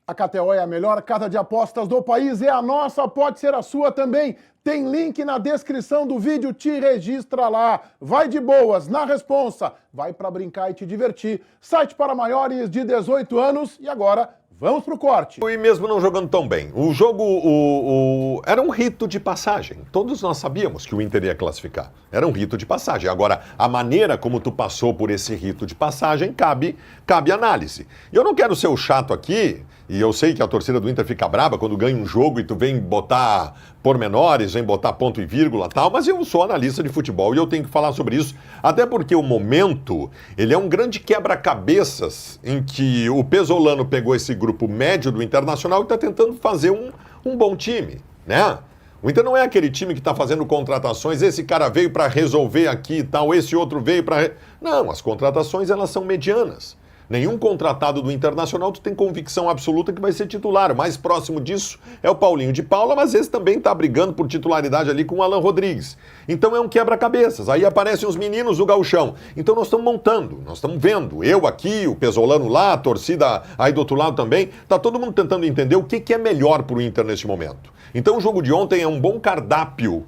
A KTO é a melhor casa de apostas do país e a nossa pode ser a sua também. Tem link na descrição do vídeo, te registra lá. Vai de boas, na responsa. Vai pra brincar e te divertir. Site para maiores de 18 anos e agora vamos pro corte. E mesmo não jogando tão bem, o jogo era um rito de passagem. Todos nós sabíamos que o Inter ia classificar. Era um rito de passagem. Agora, a maneira como tu passou por esse rito de passagem cabe análise. E eu não quero ser o chato aqui, e eu sei que a torcida do Inter fica brava quando ganha um jogo e tu vem botar pormenores, vem botar ponto e vírgula e tal, mas eu sou analista de futebol e eu tenho que falar sobre isso, até porque o momento, ele é um grande quebra-cabeças em que o Pesolano pegou esse grupo médio do Internacional e está tentando fazer um bom time, né? O Inter não é aquele time que está fazendo contratações, esse cara veio para resolver aqui e tal, esse outro veio para... Não, as contratações elas são medianas. Nenhum contratado do Internacional tu tem convicção absoluta que vai ser titular. O mais próximo disso é o Paulinho de Paula, mas esse também está brigando por titularidade ali com o Alan Rodrigues. Então é um quebra-cabeças. Aí aparecem os meninos do gauchão. Então nós estamos montando, nós estamos vendo. Eu aqui, o Pesolano lá, a torcida aí do outro lado também. Está todo mundo tentando entender o que é melhor para o Inter nesse momento. Então o jogo de ontem é um bom cardápio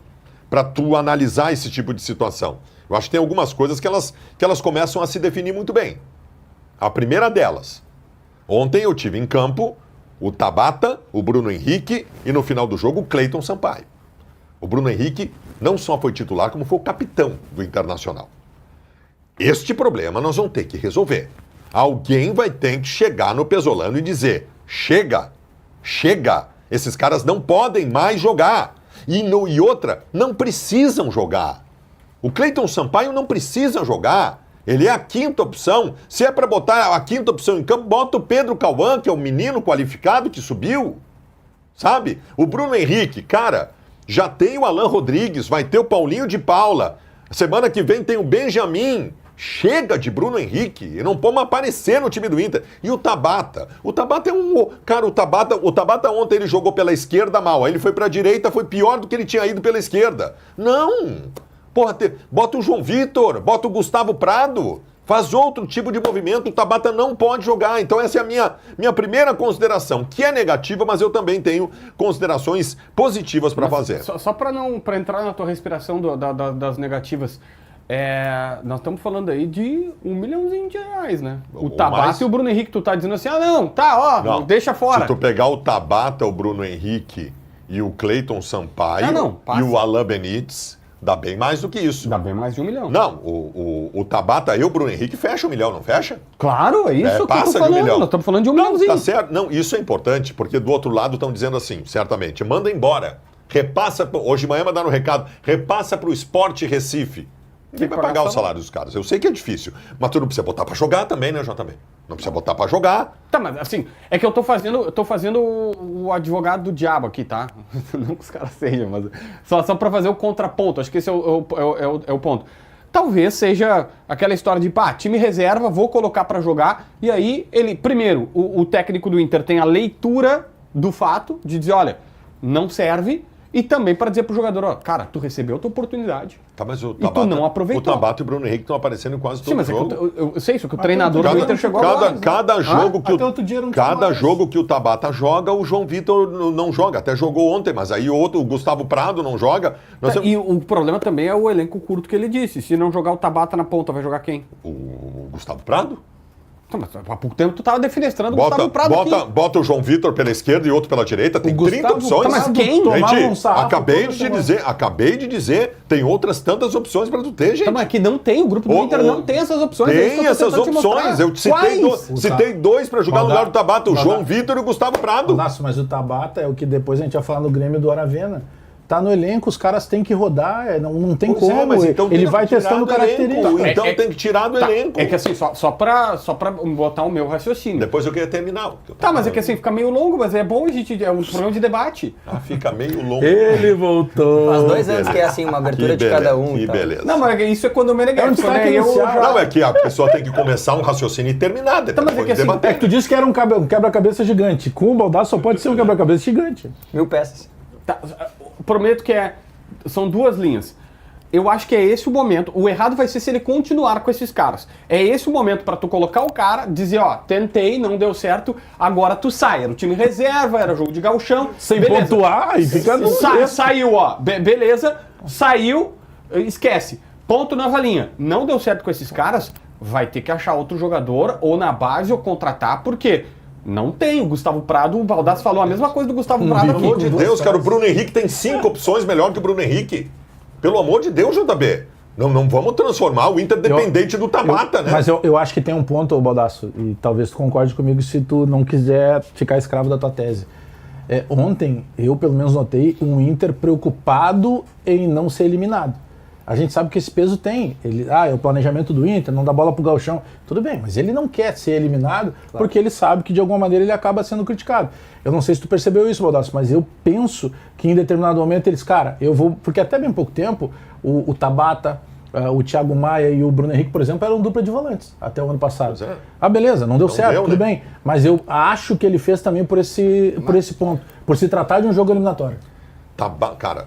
para tu analisar esse tipo de situação. Eu acho que tem algumas coisas que elas começam a se definir muito bem. A primeira delas, ontem eu tive em campo o Tabata, o Bruno Henrique e no final do jogo o Cleiton Sampaio. O Bruno Henrique não só foi titular, como foi o capitão do Internacional. Este problema nós vamos ter que resolver. Alguém vai ter que chegar no Pesolano e dizer, chega, esses caras não podem mais jogar. E outra, não precisam jogar. O Cleiton Sampaio não precisa jogar. Ele é a quinta opção. Se é para botar a quinta opção em campo, bota o Pedro Cauã, que é o menino qualificado que subiu. Sabe? O Bruno Henrique, cara, já tem o Alan Rodrigues, vai ter o Paulinho de Paula. Semana que vem tem o Benjamin. Chega de Bruno Henrique. E não pode aparecer no time do Inter. E o Tabata? O Tabata é um... Cara, o Tabata ontem ele jogou pela esquerda mal. Aí ele foi para a direita, foi pior do que ele tinha ido pela esquerda. Não! Porra, bota o João Vitor, bota o Gustavo Prado, faz outro tipo de movimento, o Tabata não pode jogar. Então essa é a minha primeira consideração, que é negativa, mas eu também tenho considerações positivas para fazer. Só para entrar na tua respiração das negativas, nós estamos falando aí de R$1 milhãozinho, né? O Tabata e o Bruno Henrique, tu tá dizendo assim, não, deixa fora. Se tu pegar o Tabata, o Bruno Henrique e o Cleiton Sampaio e o Alan Benítez... Dá bem mais do que isso. Dá bem mais de R$1 milhão. Não, o Tabata e o Bruno Henrique fecha R$1 milhão, não fecha? Claro, é isso que eu tô falando. Nós estamos falando de R$1 milhãozinho. Tá certo. Não, isso é importante, porque do outro lado estão dizendo assim, certamente, manda embora. Repassa, hoje de manhã mandaram um recado, repassa para o Sport Recife. Quem vai pagar o salário dos caras? Eu sei que é difícil, mas tu não precisa botar para jogar também, né, JB? Não precisa botar para jogar. Tá, mas assim, é que eu tô fazendo o advogado do diabo aqui, tá? Não que os caras sejam, mas só para fazer o contraponto. Acho que esse é o ponto. Talvez seja aquela história de, time reserva, vou colocar para jogar, e aí ele, primeiro, o técnico do Inter tem a leitura do fato de dizer, olha, não serve, e também para dizer pro jogador, cara, tu recebeu a tua oportunidade. Tá, mas o Tabata, e tu não aproveitou. O Tabata e o Bruno Henrique estão aparecendo em quase todo jogo. Eu sei isso, que o treinador do Inter chegou agora. Cada jogo que o Tabata joga, o João Vitor não joga. Até jogou ontem, mas aí o Gustavo Prado não joga. E o problema também é o elenco curto que ele disse. Se não jogar o Tabata na ponta, vai jogar quem? O Gustavo Prado? Mas há pouco tempo tu tava defenestrando o Gustavo Prado aqui. Bota o João Vitor pela esquerda e outro pela direita. Tem 30 opções. Mas quem? Acabei de dizer, tem outras tantas opções para tu ter, gente. Mas que não tem, o grupo do Inter não tem essas opções. Tem essas opções. Eu citei dois para jogar no lugar do Tabata, o João Vitor e o Gustavo Prado. Nossa, mas o Tabata é o que depois a gente vai falar no Grêmio do Aravena. Tá no elenco, os caras têm que rodar, não tem como. Mas então ele vai testando características. Então tem que tirar do elenco. É que assim, só pra botar o meu raciocínio. Depois eu queria terminar. Mas é que assim, fica meio longo, mas é bom, gente, é um programa de debate. Fica meio longo. Ele voltou. Faz 2 anos que é assim, uma abertura de cada um. Que beleza. Não, mas isso é quando o Meneghel. Não, é que a pessoa tem que começar um raciocínio e terminar. Mas é que assim, é que tu disse que era um quebra-cabeça gigante. Com o Baldassi só pode ser um quebra-cabeça gigante. 1000 peças. Prometo que são 2 linhas. eu acho que é esse o momento. O errado vai ser se ele continuar com esses caras. É esse o momento pra tu colocar o cara, dizer, ó, tentei, não deu certo, agora tu sai. Era o time reserva, era jogo de gauchão. Sem pontuar e fica... Saiu, ó, beleza, saiu, esquece. Ponto nova linha. Não deu certo com esses caras, vai ter que achar outro jogador, ou na base, ou contratar, porque... Não tem. O Gustavo Prado, o Baldassi falou a mesma coisa do Gustavo Prado Pelo aqui. amor de Deus, cara, o Bruno Henrique tem 5 opções melhor que o Bruno Henrique. Pelo amor de Deus, JB. Não vamos transformar o Inter dependente do Tabata, né? Mas eu acho que tem um ponto, Baldasso, e talvez tu concorde comigo se tu não quiser ficar escravo da tua tese. Ontem, eu pelo menos notei um Inter preocupado em não ser eliminado. A gente sabe que esse peso tem. É o planejamento do Inter, não dá bola pro gauchão. Tudo bem, mas ele não quer ser eliminado porque ele sabe que de alguma maneira ele acaba sendo criticado. Eu não sei se tu percebeu isso, Baldasso, mas eu penso que em determinado momento eles, cara, eu vou... Porque até bem pouco tempo, o Tabata, o Thiago Maia e o Bruno Henrique, por exemplo, eram dupla de volantes até o ano passado. Beleza, não deu certo, tudo bem. Mas eu acho que ele fez também por esse ponto. Por se tratar de um jogo eliminatório. Cara,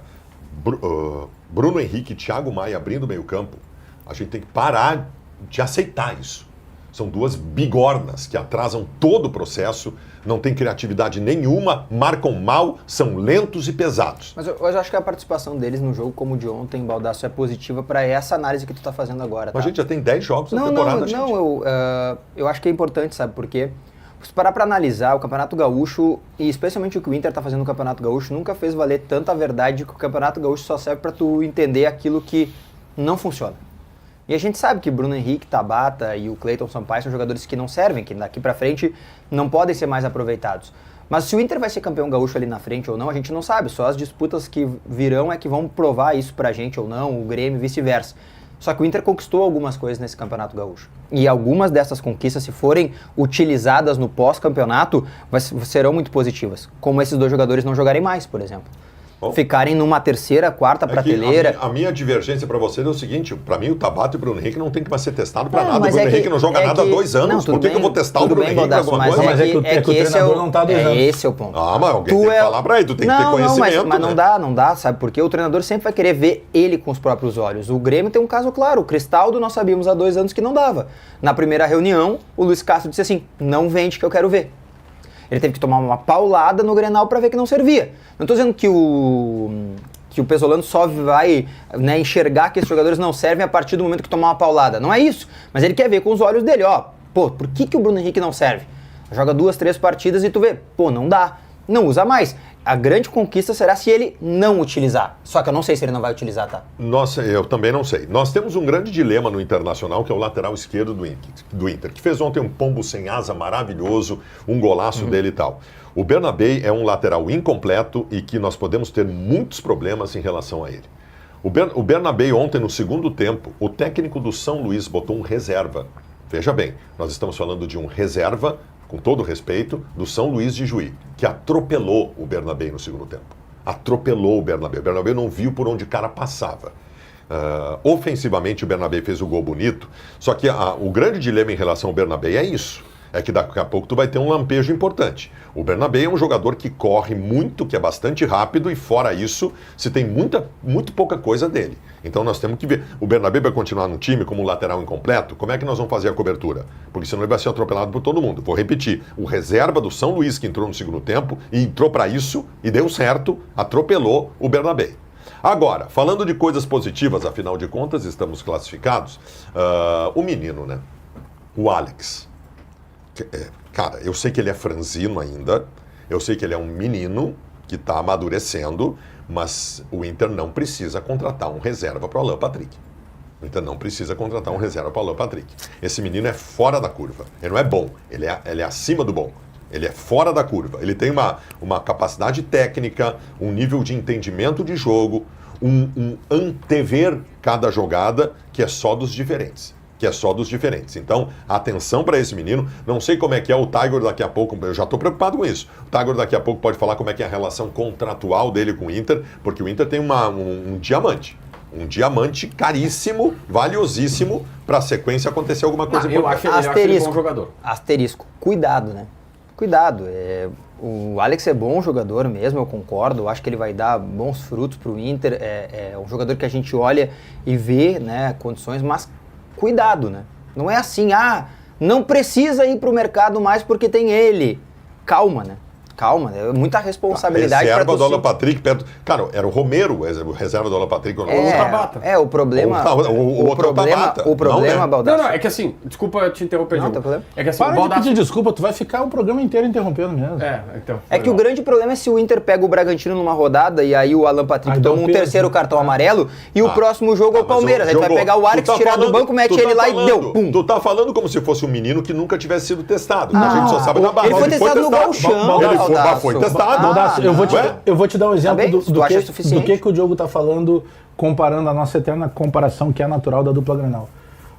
Bruno Henrique e Thiago Maia abrindo o meio-campo, a gente tem que parar de aceitar isso. São duas bigornas que atrasam todo o processo, não tem criatividade nenhuma, marcam mal, são lentos e pesados. Mas eu acho que a participação deles no jogo como o de ontem, Baldasso, é positiva para essa análise que tu tá fazendo agora. Tá? Mas a gente já tem 10 jogos na temporada, gente. Eu acho que é importante, sabe por quê? Se parar para analisar, o Campeonato Gaúcho, e especialmente o que o Inter tá fazendo no Campeonato Gaúcho, nunca fez valer tanta verdade que o Campeonato Gaúcho só serve para tu entender aquilo que não funciona. E a gente sabe que Bruno Henrique, Tabata e o Cleiton Sampaio são jogadores que não servem, que daqui para frente não podem ser mais aproveitados. Mas se o Inter vai ser campeão gaúcho ali na frente ou não, a gente não sabe. Só as disputas que virão é que vão provar isso pra gente ou não, o Grêmio e vice-versa. Só que o Inter conquistou algumas coisas nesse Campeonato Gaúcho. E algumas dessas conquistas, se forem utilizadas no pós-campeonato, serão muito positivas. Como esses dois jogadores não jogarem mais, por exemplo. Ficarem numa terceira, quarta prateleira. A minha divergência para você é o seguinte, para mim o Tabata e o Bruno Henrique não tem que mais ser testado para nada. O Bruno Henrique não joga nada há 2 anos. Por que eu vou testar o Bruno Henrique para alguma coisa? Mas é que o treinador não tá 2 anos. Esse é o ponto. Mas alguém tem que falar para ele, tu tem que ter conhecimento. Mas não dá, sabe? Porque o treinador sempre vai querer ver ele com os próprios olhos. O Grêmio tem um caso claro, o Cristaldo nós sabíamos há 2 anos que não dava. Na primeira reunião, o Luiz Castro disse assim, não vende que eu quero ver. Ele teve que tomar uma paulada no Grenal para ver que não servia. Não estou dizendo que o Pesolano só vai enxergar que esses jogadores não servem a partir do momento que tomar uma paulada. Não é isso. Mas ele quer ver com os olhos dele, por que o Bruno Henrique não serve? Joga 2, 3 partidas e tu vê, não dá. Não usa mais. A grande conquista será se ele não utilizar. Só que eu não sei se ele não vai utilizar, tá? Nossa, eu também não sei. Nós temos um grande dilema no Internacional, que é o lateral esquerdo do Inter, que fez ontem um pombo sem asa maravilhoso, um golaço dele e tal. O Bernabé é um lateral incompleto e que nós podemos ter muitos problemas em relação a ele. O Bernabé ontem, no segundo tempo, o técnico do São Luís botou um reserva. Veja bem, nós estamos falando de um reserva, com todo respeito, do São Luís de Juí, que atropelou o Bernabé no segundo tempo. Atropelou o Bernabé. O Bernabé não viu por onde o cara passava. Ofensivamente, o Bernabé fez o gol bonito, só que o grande dilema em relação ao Bernabé é isso. É que daqui a pouco tu vai ter um lampejo importante. O Bernabé é um jogador que corre muito, que é bastante rápido, e fora isso, se tem muito pouca coisa dele. Então nós temos que ver. O Bernabé vai continuar no time como um lateral incompleto? Como é que nós vamos fazer a cobertura? Porque senão ele vai ser atropelado por todo mundo. Vou repetir, o reserva do São Luís que entrou no segundo tempo, e entrou para isso, e deu certo, atropelou o Bernabé. Agora, falando de coisas positivas, afinal de contas, estamos classificados, o menino, né? O Alex. Cara, eu sei que ele é franzino ainda, eu sei que ele é um menino que está amadurecendo, mas o Inter não precisa contratar um reserva para o Alan Patrick. O Inter não precisa contratar um reserva para o Alan Patrick. Esse menino é fora da curva, ele não é bom, ele é acima do bom. Ele é fora da curva, ele tem uma capacidade técnica, um nível de entendimento de jogo, um antever cada jogada que é só dos diferentes. Então, atenção para esse menino. Não sei como é que é o Tiger daqui a pouco, eu já estou preocupado com isso. O Tiger daqui a pouco pode falar como é que é a relação contratual dele com o Inter, porque o Inter tem um diamante. Um diamante caríssimo, valiosíssimo, para a sequência acontecer alguma coisa importante. Eu acho ele um bom jogador. Asterisco. Cuidado, né? Cuidado. O Alex é bom jogador mesmo, eu concordo. Eu acho que ele vai dar bons frutos pro Inter. É um jogador que a gente olha e vê, né, condições, mas cuidado, né? Não é assim, não precisa ir pro mercado mais porque tem ele. Calma, né? Calma, é muita responsabilidade para reserva do Alan Patrick perto. Cara, era o Romero, o reserva do Alan Patrick. o Tabata. O problema. O Tabata. O problema, Baldasso. Não, é que assim, desculpa te interromper, Não, Diogo. tem problema. É que assim, Para o de Baldasso... pedir desculpa, tu vai ficar o programa inteiro interrompendo mesmo. Então. É que o grande problema é se o Inter pega o Bragantino numa rodada e aí o Alan Patrick Aí dá toma um um peso. terceiro cartão amarelo e o próximo jogo é o mas Palmeiras. Aí tu vai pegar o Alex, tirar do banco, mete ele lá e deu. Pum. Tu tá falando como se fosse um menino que nunca tivesse sido testado. A gente só sabe da base. Ele foi testado no Gauchão, Ele Baldasso. foi testado. Baldasso, eu vou te dar um exemplo Tá bem? do Tu acha suficiente? que o Diogo tá falando, comparando a nossa eterna comparação que é natural da dupla Grenal.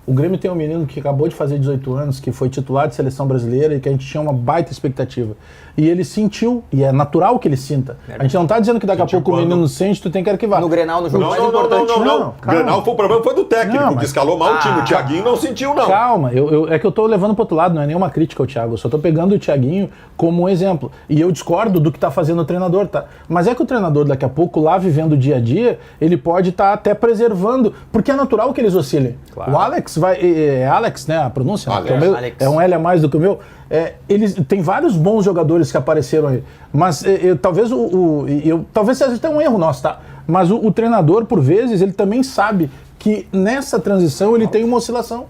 O Grêmio tem um menino que acabou de fazer 18 anos, que foi titular de seleção brasileira e que a gente tinha uma baita expectativa. E ele sentiu, e é natural que ele sinta. A gente não tá dizendo que daqui a pouco o menino sente, tu tem que arquivar. No Grenal, no jogo mais importante. Não. calma. Grenal foi o problema, foi do técnico, Não, que mas- escalou mal o time. O Thiaguinho não sentiu, não. Calma, é que eu tô levando pro outro lado, não é nenhuma crítica ao Thiago, eu só tô pegando o Thiaguinho como um exemplo. E eu discordo do que tá fazendo o treinador, tá? Mas é que o treinador, daqui a pouco, lá vivendo o dia a dia, ele pode estar até preservando, porque é natural que eles oscilem. Claro. O Alex vai. É Alex, né? A pronúncia? Alex. Que é, o meu, Alex. é um L a mais do que o meu. Eles tem vários bons jogadores que apareceram aí. Mas talvez seja até um erro nosso, tá? Mas o treinador, por vezes, ele também sabe que nessa transição ele tem uma oscilação.